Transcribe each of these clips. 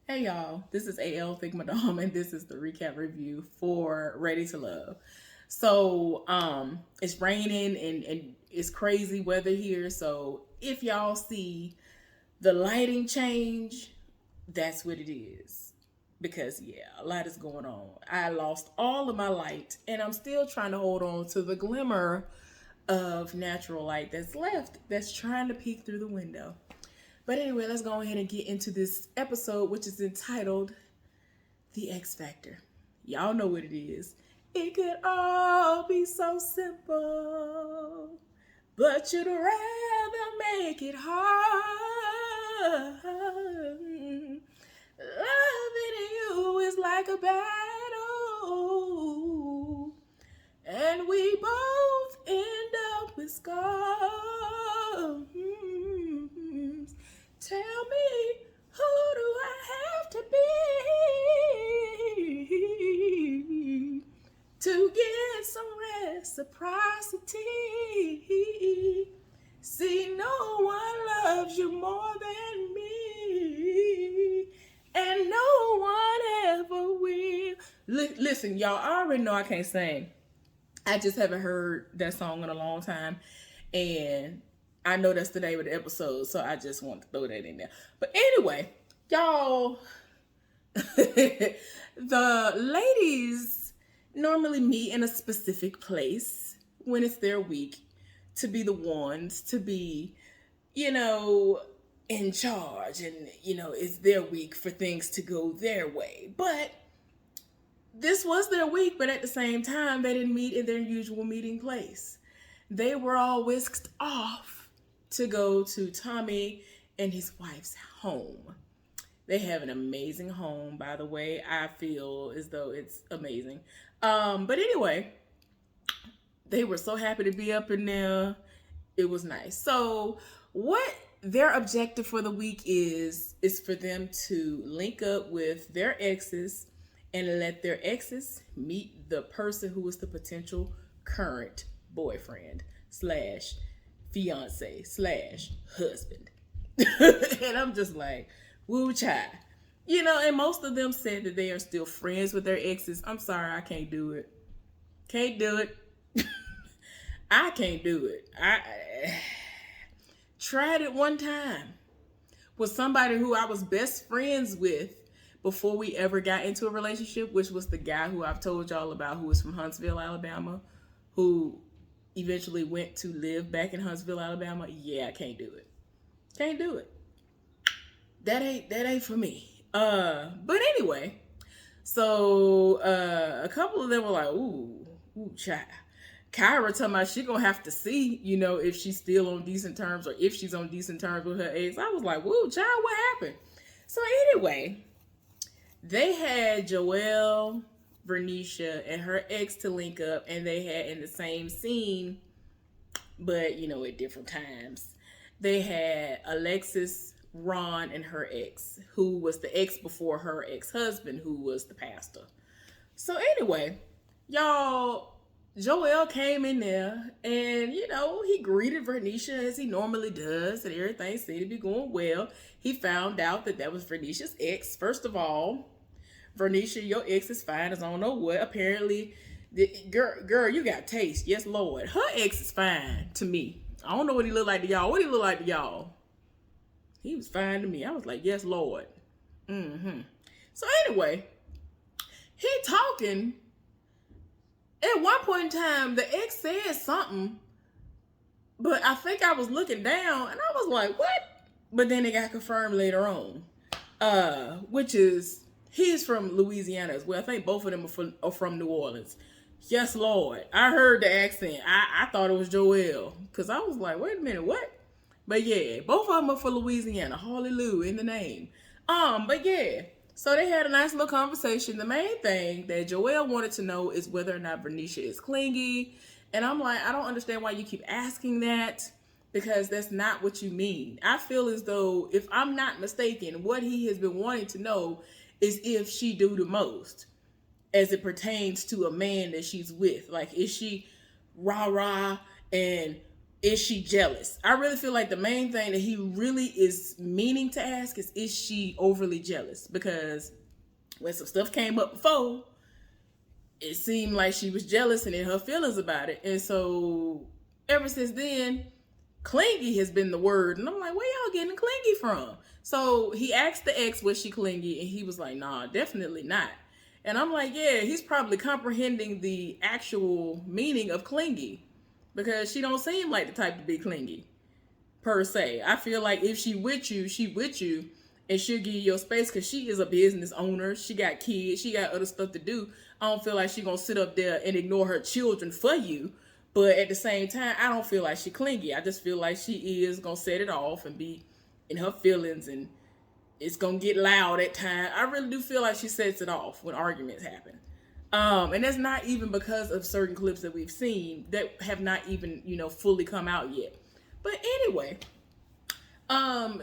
Hey y'all, this is AL Figma Dom, and this is the recap review for Ready to Love. It's raining and it's crazy weather here. So if y'all see the lighting change, that's what it is. Because yeah, a lot is going on. I lost all of my light and I'm still trying to hold on to the glimmer of natural light that's left that's trying to peek through the window. But anyway, let's go ahead and get into this episode, which is entitled The X Factor. Y'all know what it is. It could all be so simple, but you'd rather make it hard. Loving you is like a battle, and we both end up with scars. Tell me, who do I have to be to get some reciprocity? See, no one loves you more than me, and no one ever will. Listen, y'all, I already know I can't sing. I just haven't heard that song in a long time, and I know that's the name of the episode, so I just want to throw that in there. But anyway, y'all, the ladies normally meet in a specific place when it's their week to be the ones to be, you know, in charge, and it's their week for things to go their way. But this was their week, but at the same time, they didn't meet in their usual meeting place. They were all whisked off to go to Tommy and his wife's home. They have an amazing home, by the way. I feel as though it's amazing. But anyway, they were so happy to be up in there. It was nice. So, what their objective for the week is for them to link up with their exes and let their exes meet the person who is the potential current boyfriend slash fiance slash husband. And I'm just like, woo child. And most of them said that they are still friends with their exes. I'm sorry, I can't do it. Can't do it. I can't do it. I tried it one time with somebody who I was best friends with before we ever got into a relationship, which was the guy who I've told y'all about, who was from Huntsville, Alabama, who eventually went to live back in Huntsville, Alabama. Yeah, I can't do it. Can't do it. That ain't for me. But anyway, so a couple of them were like, ooh, child. Kyra talking about she gonna have to see, if she's still on decent terms or if she's on decent terms with her ex. I was like, woo, child, what happened? So anyway, they had Joelle, Vernisha, and her ex to link up, and they had in the same scene, but at different times. They had Alexis, Ron, and her ex, who was the ex before her ex-husband, who was the pastor. So anyway, y'all, Joel came in there and, he greeted Vernisha as he normally does, and everything seemed to be going well. He found out that was Vernisha's ex. First of all, Vernisha, your ex is fine as I don't know what. Apparently, girl, you got taste. Yes, Lord. Her ex is fine to me. I don't know what he looked like to y'all. What he look like to y'all? He was fine to me. I was like, yes, Lord. So anyway, he talking. At one point in time, the ex said something, but I think I was looking down and I was like, what? But then it got confirmed later on, which is he's from Louisiana as well. I think both of them are from New Orleans. Yes, Lord. I heard the accent. I thought it was Joel because I was like, wait a minute, what? But yeah, both of them are from Louisiana. Hallelujah in the name. But yeah. So they had a nice little conversation. The main thing that Joelle wanted to know is whether or not Vernisha is clingy. And I'm like, I don't understand why you keep asking that, because that's not what you mean. I feel as though, if I'm not mistaken, what he has been wanting to know is if she do the most as it pertains to a man that she's with. Like, is she rah-rah and is she jealous? I really feel like the main thing that he really is meaning to ask is she overly jealous? Because when some stuff came up before, it seemed like she was jealous and in her feelings about it. And so ever since then, clingy has been the word. And I'm like, where y'all getting clingy from? So he asked the ex, was she clingy? And he was like, nah, definitely not. And I'm like, yeah, he's probably comprehending the actual meaning of clingy, because she don't seem like the type to be clingy per se. I feel like if she with you, and she'll give you your space because she is a business owner. She got kids. She got other stuff to do. I don't feel like she gonna sit up there and ignore her children for you. But at the same time, I don't feel like she clingy. I just feel like she is gonna set it off and be in her feelings, and it's gonna get loud at times. I really do feel like she sets it off when arguments happen. And that's not even because of certain clips that we've seen that have not even, fully come out yet. But anyway,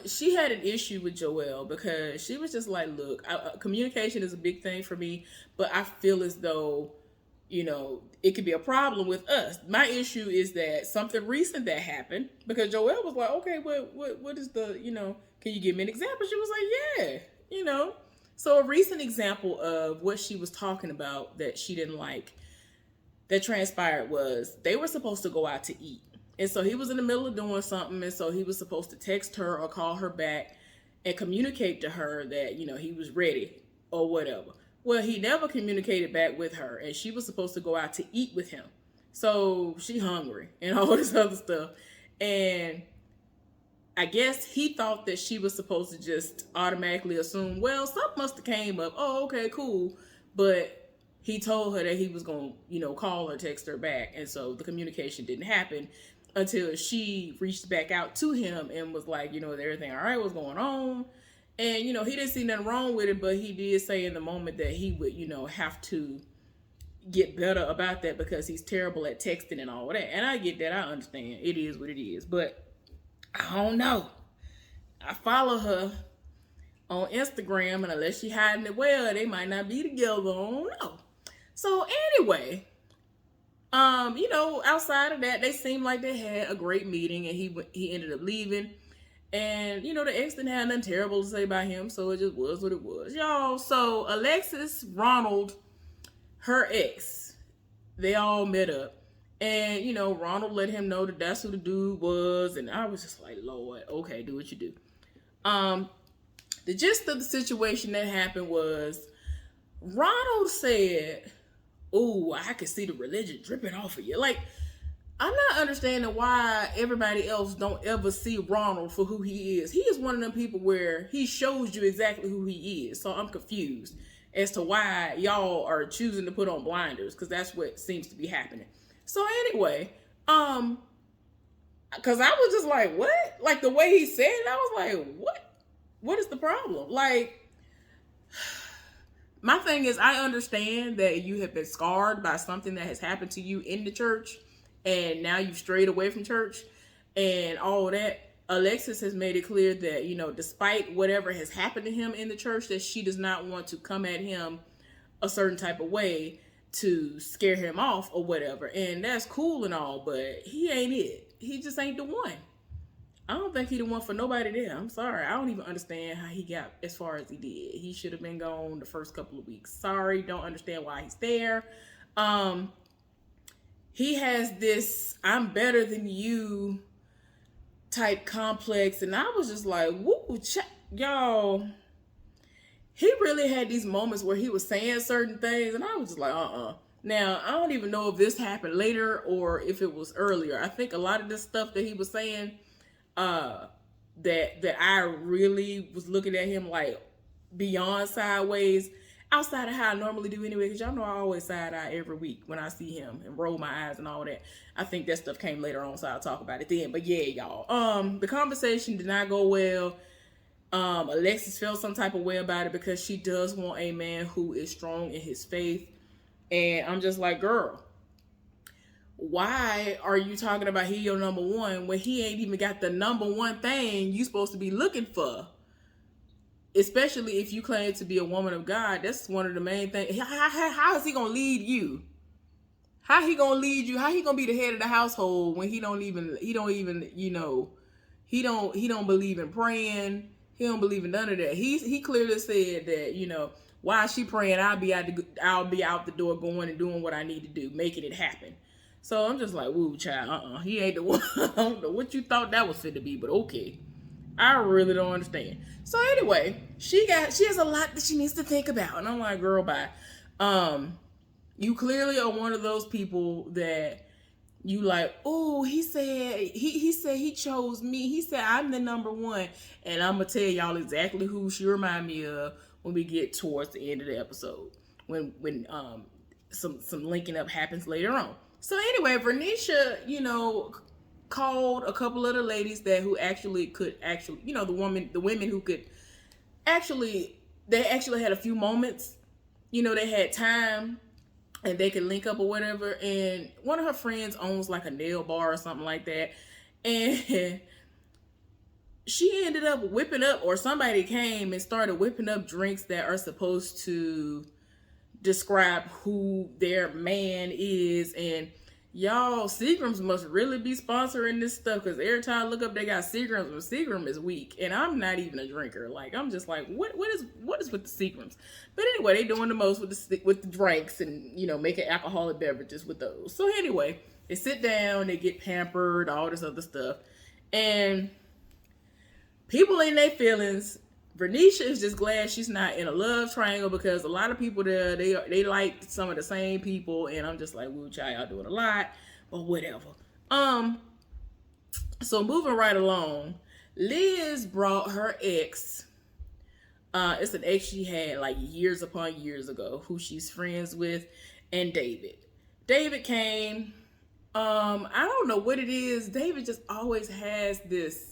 she had an issue with Joelle because she was just like, look, communication is a big thing for me, but I feel as though, it could be a problem with us. My issue is that something recent that happened, because Joelle was like, okay, what is the, can you give me an example? She was like, yeah, So a recent example of what she was talking about that she didn't like, that transpired, was they were supposed to go out to eat. And so he was in the middle of doing something, and so he was supposed to text her or call her back and communicate to her that, he was ready or whatever. Well, he never communicated back with her, and she was supposed to go out to eat with him. So she hungry and all this other stuff. And I guess he thought that she was supposed to just automatically assume, well, something must have came up. Oh, okay, cool. But he told her that he was going to, call her, text her back. And so the communication didn't happen until she reached back out to him and was like, is everything all right? What's going on? And, he didn't see nothing wrong with it, but he did say in the moment that he would, have to get better about that because he's terrible at texting and all that. And I get that. I understand. It is what it is. But I don't know. I follow her on Instagram, and unless she hiding it well, they might not be together. I don't know. So anyway, outside of that, they seemed like they had a great meeting, and he ended up leaving. And, the ex didn't have nothing terrible to say about him, so it just was what it was. Y'all, so Alexis, Ronald, her ex, they all met up. And, Ronald let him know that that's who the dude was. And I was just like, Lord, okay, do what you do. The gist of the situation that happened was Ronald said, "Oh, I can see the religion dripping off of you." Like, I'm not understanding why everybody else don't ever see Ronald for who he is. He is one of them people where he shows you exactly who he is. So I'm confused as to why y'all are choosing to put on blinders, because that's what seems to be happening. So anyway, because I was just like, what? Like, the way he said it, I was like, what? What is the problem? Like, my thing is, I understand that you have been scarred by something that has happened to you in the church, and now you've strayed away from church and all that. Alexis has made it clear that, despite whatever has happened to him in the church, that she does not want to come at him a certain type of way to scare him off or whatever. And that's cool and all, but he ain't it. He just ain't the one. I don't think he the one for nobody there. I'm sorry. I don't even understand how he got as far as he did. He should have been gone the first couple of weeks. Sorry. Don't understand why he's there. He has this I'm better than you type complex. And I was just like, woo, y'all. He really had these moments where he was saying certain things, and I was just like, Now, I don't even know if this happened later or if it was earlier. I think a lot of this stuff that he was saying, that I really was looking at him like beyond sideways, outside of how I normally do anyway, because y'all know I always side eye every week when I see him and roll my eyes and all that. I think that stuff came later on, so I'll talk about it then. But yeah, y'all, the conversation did not go well. Alexis felt some type of way about it because she does want a man who is strong in his faith. And I'm just like, girl, why are you talking about he your number one when he ain't even got the number one thing you supposed to be looking for? Especially if you claim to be a woman of God. That's one of the main things. How is he going to lead you? How he gonna lead you? How he gonna be the head of the household when he don't even, he don't believe in praying. He don't believe in none of that. He clearly said that, while she praying, I'll be out the door going and doing what I need to do, making it happen. So I'm just like, woo, child, he ain't the one. I don't know what you thought that was fit to be, but okay. I really don't understand. So anyway, she has a lot that she needs to think about. And I'm like, girl, bye. You clearly are one of those people that you like, oh, he said he chose me. He said I'm the number one. And I'm gonna tell y'all exactly who she remind me of when we get towards the end of the episode. When some linking up happens later on. So anyway, Vernisha, called a couple of the ladies who could the women who could they actually had a few moments, they had time and they could link up or whatever. And one of her friends owns like a nail bar or something like that. And she ended up whipping up, or somebody came and started whipping up drinks that are supposed to describe who their man is. And y'all, Seagram's must really be sponsoring this stuff, because every time I look up, they got Seagram's, but Seagram is weak, and I'm not even a drinker. Like, I'm just like, what is with the Seagrams? But anyway, they doing the most with the drinks and making alcoholic beverages with those. So anyway, they sit down, they get pampered, all this other stuff, and people in their feelings. Vernisha is just glad she's not in a love triangle, because a lot of people there, they like some of the same people, and I'm just like, woo, child, y'all doing a lot, but whatever. So moving right along, Liz brought her ex. It's an ex she had like years upon years ago, who she's friends with, and David. David came. I don't know what it is. David just always has this,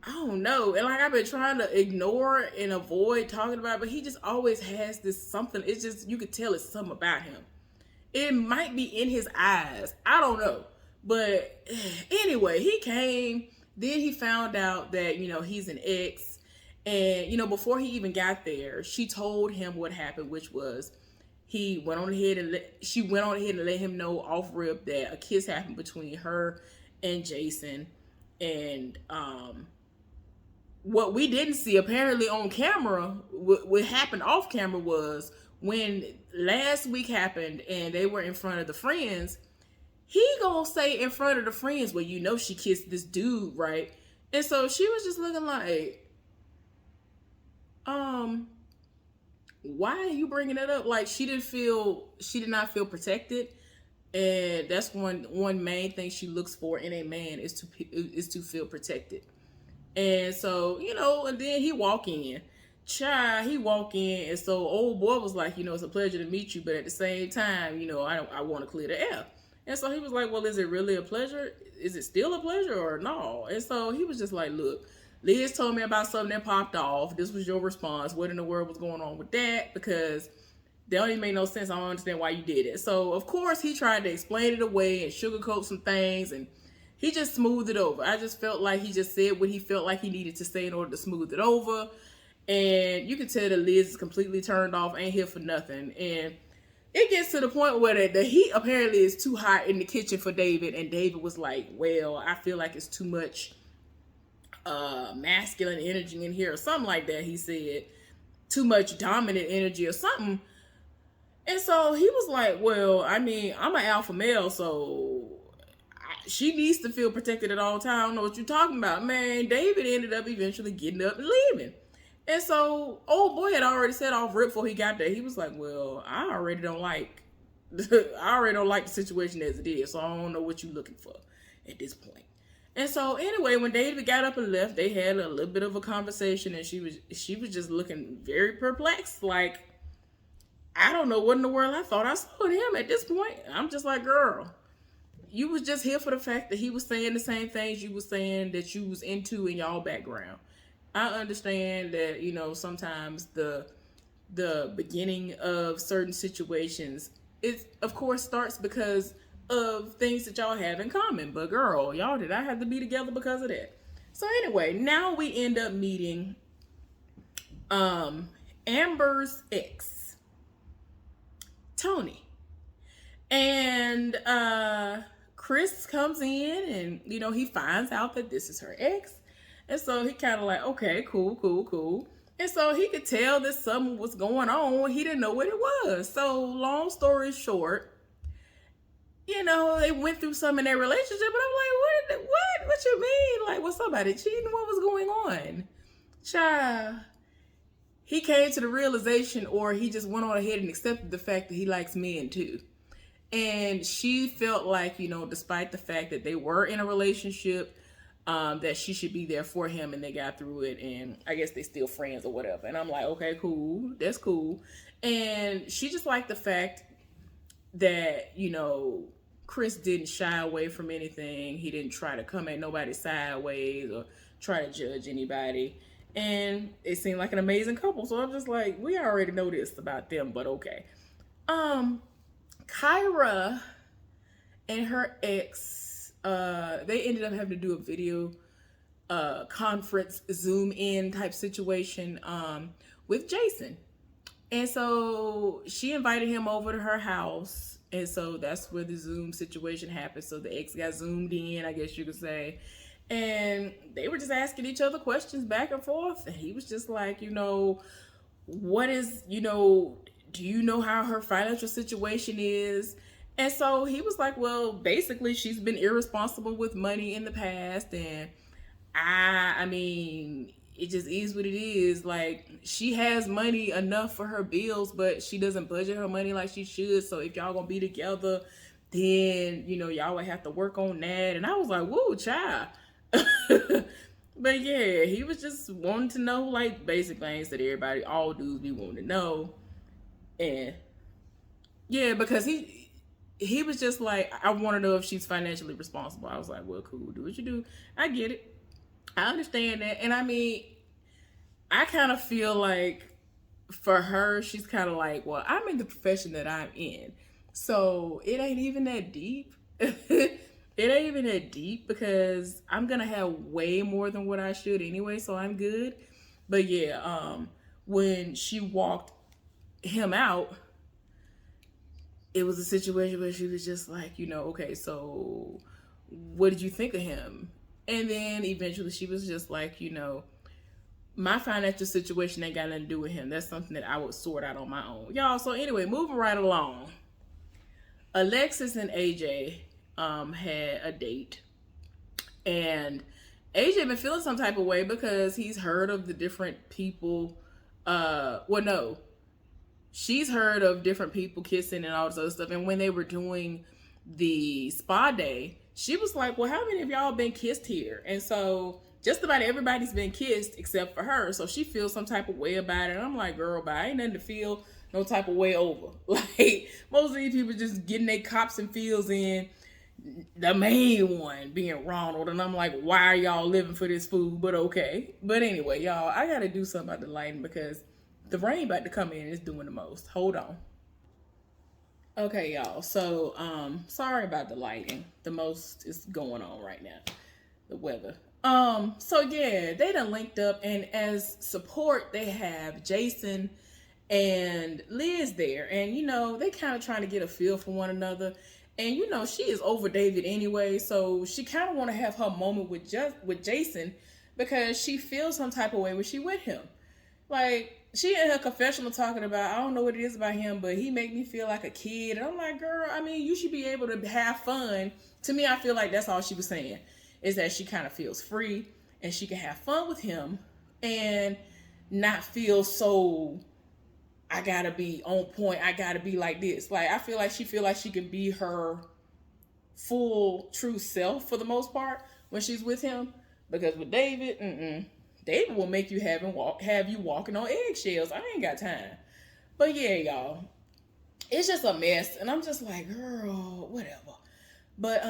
I don't know. And like, I've been trying to ignore and avoid talking about it, but he just always has this something. It's just, you could tell it's something about him. It might be in his eyes. I don't know. But anyway, he came. Then he found out that, he's an ex. And, before he even got there, she told him what happened, which was she went on ahead and let him know off rip that a kiss happened between her and Jason. And, what we didn't see apparently on camera, what happened off camera, was when last week happened and they were in front of the friends, he gonna say in front of the friends, well, she kissed this dude, right? And so she was just looking like, why are you bringing it up? Like, she did not feel protected. And that's one main thing she looks for in a man, is to feel protected. And so, and then he walk in. And so old boy was like, it's a pleasure to meet you, but at the same time, I want to clear the air. And so he was like, well, is it really a pleasure? Is it still a pleasure or no? And so he was just like, look, Liz told me about something that popped off. This was your response. What in the world was going on with that? Because that don't even make no sense. I don't understand why you did it. So, of course, he tried to explain it away and sugarcoat some things, and he just smoothed it over. I just felt like he just said what he felt like he needed to say in order to smooth it over. And you can tell that Liz is completely turned off, ain't here for nothing. And it gets to the point where the heat apparently is too hot in the kitchen for David. And David was like, well, I feel like it's too much masculine energy in here, or something like that. He said, too much dominant energy or something. And so he was like, well, I mean, I'm an alpha male, so she needs to feel protected at all times. I don't know what you're talking about. Man, David ended up eventually getting up and leaving. And so old boy had already said off rip before he got there. He was like, well, I already don't like the situation as it is, so I don't know what you're looking for at this point. And so anyway, when David got up and left, they had a little bit of a conversation, and she was just looking very perplexed, like, I don't know what in the world I thought I saw in him at this point. I'm just like, girl, you was just here for the fact that he was saying the same things you was saying that you was into in y'all background. I understand that, sometimes the beginning of certain situations, it of course starts because of things that y'all have in common. But girl, y'all did not have to be together because of that. So anyway, now we end up meeting Amber's ex, Tony. And Chris comes in and, you know, he finds out that this is her ex. And so he kind of like, okay, cool, cool, cool. And so he could tell that something was going on. He didn't know what it was. So long story short, you know, they went through some in their relationship, but I'm like, what you mean? Like, was somebody cheating? What was going on? Child, he came to the realization, or he just went on ahead and accepted the fact that he likes men too. And she felt like, you know, despite the fact that they were in a relationship, that she should be there for him, and they got through it, and I guess they still friends or whatever. And I'm like, okay, cool, that's cool. And she just liked the fact that, you know, Chris didn't shy away from anything. He didn't try to come at nobody sideways or try to judge anybody. And it seemed like an amazing couple. So I'm just like, we already know this about them, but okay. Kyra and her ex, they ended up having to do a video conference Zoom in type situation with Jason. And so she invited him over to her house. And so that's where the Zoom situation happened. So the ex got zoomed in, I guess you could say. And they were just asking each other questions back and forth. And he was just like, you know, what is, you know, do you know how her financial situation is? And so he was like, well, basically she's been irresponsible with money in the past. And I mean, it just is what it is. Like, she has money enough for her bills, but she doesn't budget her money like she should. So if y'all gonna be together, then, you know, y'all would have to work on that. And I was like, whoa, child. But yeah, he was just wanting to know, like, basic things that everybody, all dudes be wanting to know. And yeah, because he was just like, I want to know if she's financially responsible. I was like, well, cool, do what you do. I get it. I understand that. And I mean, I kind of feel like for her, she's kind of like, well, I'm in the profession that I'm in. So it ain't even that deep. It ain't even that deep because I'm going to have way more than what I should anyway. So I'm good. But yeah, when she walked him out, it was a situation where she was just like, you know, okay, so what did you think of him? And then eventually she was just like, you know, my financial situation ain't got nothing to do with him. That's something that I would sort out on my own. Y'all, so anyway, moving right along. Alexis and AJ had a date. And AJ been feeling some type of way because he's heard of the different people. She's heard of different people kissing and all this other stuff. And when they were doing the spa day, she was like, well, how many of y'all been kissed here? And so just about everybody's been kissed except for her. So she feels some type of way about it. And I'm like, girl, but I ain't nothing to feel no type of way over. Like, most of these people just getting their cops and feels in, the main one being Ronald. And I'm like, why are y'all living for this food? But okay. But anyway, y'all, I got to do something about the lighting because the rain about to come in and it's doing the most. Hold on. Okay, y'all. So, sorry about the lighting. The most is going on right now. The weather. So yeah, they done linked up, and as support, they have Jason and Liz there. And, you know, they kind of trying to get a feel for one another. And, you know, she is over David anyway, so she kind of want to have her moment with Jason because she feels some type of way when she with him. Like, she in her confessional talking about, I don't know what it is about him, but he make me feel like a kid. And I'm like, girl, I mean, you should be able to have fun. To me, I feel like that's all she was saying, is that she kind of feels free and she can have fun with him and not feel so, I gotta be on point, I gotta be like this. Like, I feel like she can be her full, true self for the most part when she's with him. Because with David, David will make you have you walking on eggshells. I ain't got time. But yeah, y'all, it's just a mess, and I'm just like, girl, whatever. But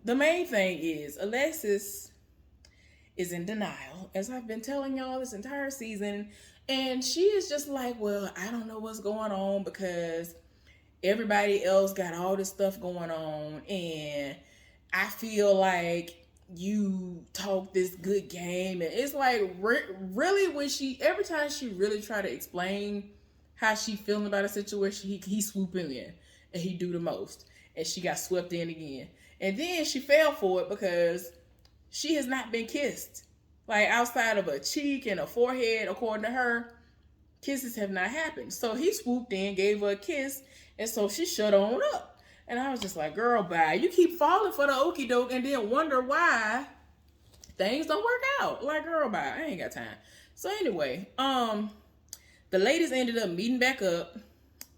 the main thing is Alexis is in denial, as I've been telling y'all this entire season, and she is just like, well, I don't know what's going on because everybody else got all this stuff going on, and I feel like you talk this good game. And it's like, really, when every time she really try to explain how she feeling about a situation, he swoop in and he do the most. and she got swept in again. And then she fell for it because she has not been kissed. Like outside of a cheek and a forehead, according to her, kisses have not happened. So he swooped in, gave her a kiss, and so she shut on up. And I was just like, girl, bye. You keep falling for the okie doke and then wonder why things don't work out. Like, girl, bye. I ain't got time. So anyway, the ladies ended up meeting back up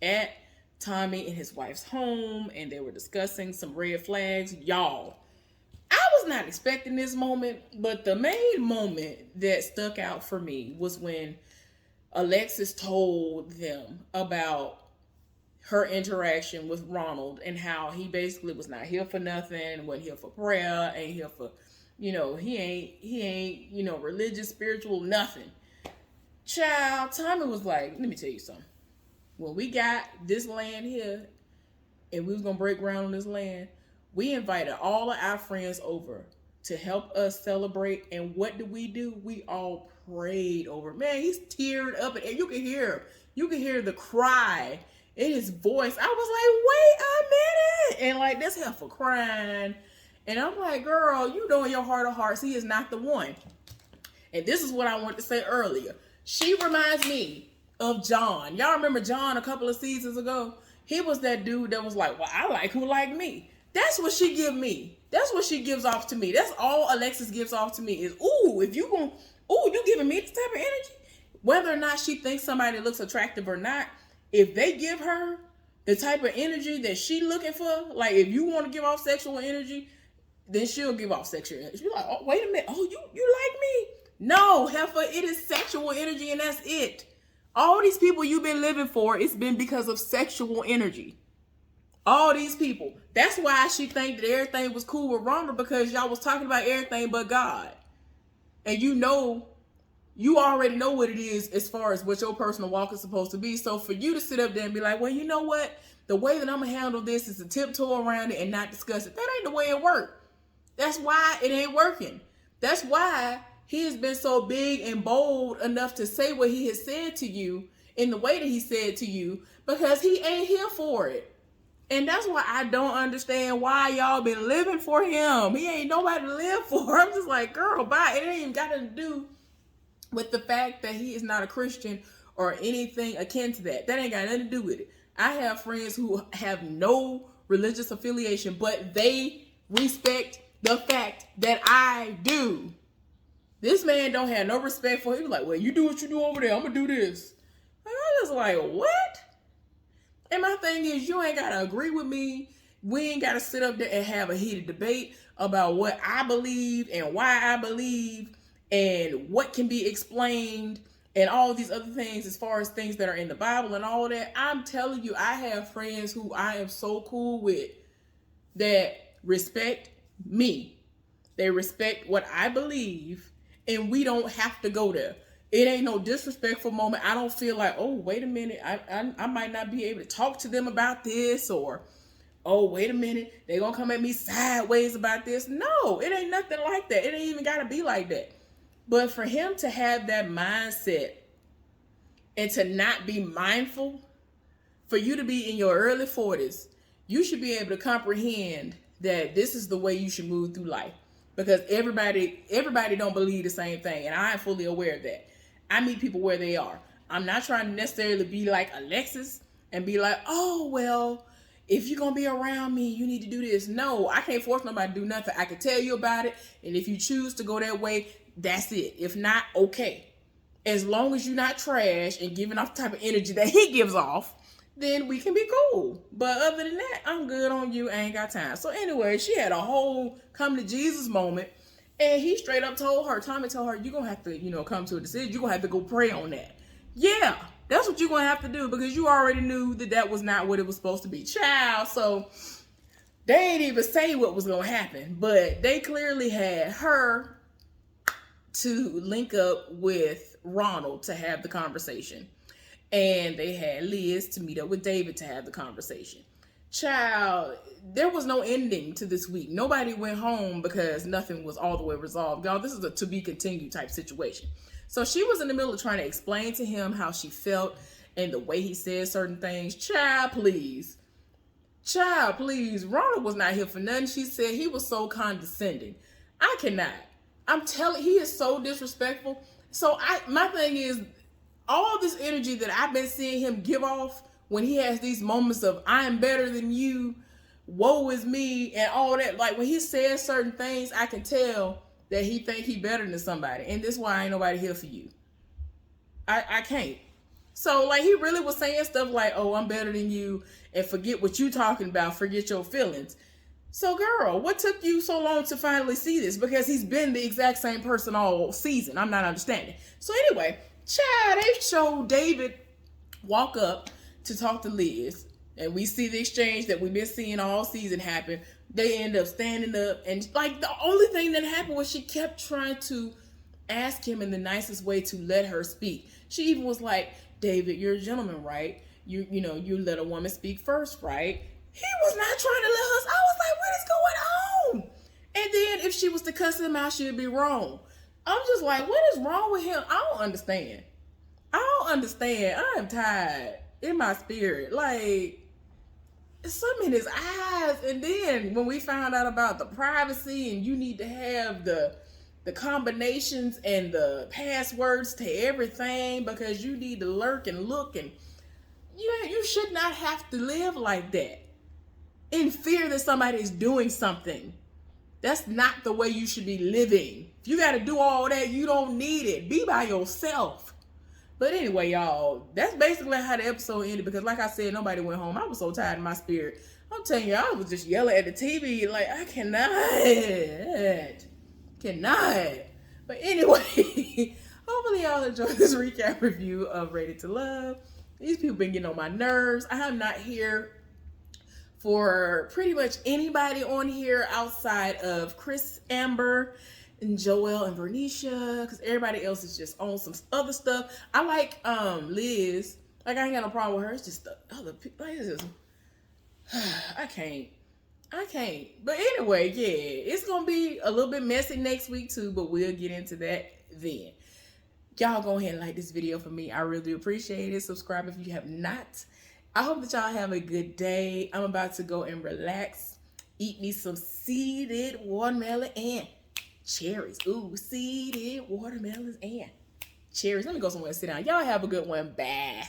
at Tommy and his wife's home, and they were discussing some red flags. Y'all, I was not expecting this moment, but the main moment that stuck out for me was when Alexis told them about her interaction with Ronald and how he basically was not here for nothing, wasn't here for prayer, ain't here for, he ain't, religious, spiritual, nothing. Child, Tommy was like, let me tell you something. When we got this land here and we was going to break ground on this land, we invited all of our friends over to help us celebrate. And what did we do? We all prayed over. Man, he's teared up, and you can hear the cry in his voice. I was like, wait a minute. And like, this heifer crying. And I'm like, girl, you know in your heart of hearts, he is not the one. And this is what I wanted to say earlier. She reminds me of John. Y'all remember John a couple of seasons ago? He was that dude that was like, well, I like who like me. That's what she give me. That's what she gives off to me. That's all Alexis gives off to me is, you giving me this type of energy? Whether or not she thinks somebody looks attractive or not, if they give her the type of energy that she looking for, like if you want to give off sexual energy, then she'll give off sexual energy. She'll be like, oh, wait a minute. Oh, you like me? No, heifer, it is sexual energy and that's it. All these people you've been living for, it's been because of sexual energy. All these people. That's why she think that everything was cool with Ronald, because y'all was talking about everything but God. And you already know what it is as far as what your personal walk is supposed to be. So for you to sit up there and be like, well, you know what? The way that I'm going to handle this is to tiptoe around it and not discuss it. That ain't the way it works. That's why it ain't working. That's why he has been so big and bold enough to say what he has said to you in the way that he said to you, because he ain't here for it. And that's why I don't understand why y'all been living for him. He ain't nobody to live for. I'm just like, girl, bye. It ain't even got to do with the fact that he is not a Christian or anything akin to that. That ain't got nothing to do with it. I have friends who have no religious affiliation, but they respect the fact that I do. This man don't have no respect for him. He's like, well, you do what you do over there. I'm going to do this. And I'm just like, what? And my thing is, you ain't got to agree with me. We ain't got to sit up there and have a heated debate about what I believe and why I believe and what can be explained and all these other things as far as things that are in the Bible and all that. I'm telling you, I have friends who I am so cool with that respect me. They respect what I believe, and we don't have to go there. It ain't no disrespectful moment. I don't feel like, oh, wait a minute, I might not be able to talk to them about this, or, oh, wait a minute, they're going to come at me sideways about this. No, it ain't nothing like that. It ain't even got to be like that. But for him to have that mindset and to not be mindful, for you to be in your early 40s, you should be able to comprehend that this is the way you should move through life. Because everybody don't believe the same thing. And I am fully aware of that. I meet people where they are. I'm not trying to necessarily be like Alexis and be like, oh, well, if you're going to be around me, you need to do this. No, I can't force nobody to do nothing. I can tell you about it. And if you choose to go that way, that's it. If not, okay. As long as you're not trash and giving off the type of energy that he gives off, then we can be cool. But other than that, I'm good on you. I ain't got time. So anyway, she had a whole come to Jesus moment. And he straight up told her, Tommy told her, you're going to have to, come to a decision. You're going to have to go pray on that. Yeah, that's what you're going to have to do, because you already knew that that was not what it was supposed to be. Child, so they ain't even say what was going to happen. But they clearly had her to link up with Ronald to have the conversation. And they had Liz to meet up with David to have the conversation. Child, there was no ending to this week. Nobody went home because nothing was all the way resolved. Y'all, this is a to be continued type situation. So she was in the middle of trying to explain to him how she felt and the way he said certain things. Child, please. Child, please. Ronald was not here for nothing. She said he was so condescending. I cannot. I'm telling, he is so disrespectful. So my thing is, all this energy that I've been seeing him give off when he has these moments of I'm better than you, woe is me, and all that. Like when he says certain things, I can tell that he think he better than somebody, and this is why ain't nobody here for you. I can't. So like he really was saying stuff like, "Oh, I'm better than you," and forget what you talking about, forget your feelings. So, girl, what took you so long to finally see this? Because he's been the exact same person all season. I'm not understanding. So anyway, child, they showed David walk up to talk to Liz, and we see the exchange that we've been seeing all season happen. They end up standing up, and like the only thing that happened was she kept trying to ask him in the nicest way to let her speak. She even was like, David, you're a gentleman, right? You let a woman speak first, right? He was not trying to let us. I was like, what is going on? And then if she was to cuss him out, she'd be wrong. I'm just like, what is wrong with him? I don't understand. I am tired in my spirit. Like, something in his eyes. And then when we found out about the privacy and you need to have the combinations and the passwords to everything because you need to lurk and look, and you should not have to live like that in fear that somebody is doing something. That's not the way you should be living. If you got to do all that, you don't need it. Be by yourself. But anyway, y'all, that's basically how the episode ended because like I said, nobody went home. I was so tired in my spirit. I'm telling you, I was just yelling at the TV like, I cannot. But anyway, hopefully y'all enjoyed this recap review of Rated to Love. These people been getting on my nerves. I am not here for pretty much anybody on here outside of Chris, Amber, and Joel and Vernisha, because everybody else is just on some other stuff. I like Liz. Like I ain't got no problem with her. It's just the other people. Like, it's just, I can't. But anyway, yeah, it's gonna be a little bit messy next week too, but we'll get into that then. Y'all go ahead and like this video for me. I really appreciate it. Subscribe if you have not. I hope that y'all have a good day. I'm about to go and relax. Eat me some seeded watermelon and cherries. Ooh, seeded watermelons and cherries. Let me go somewhere and sit down. Y'all have a good one. Bye.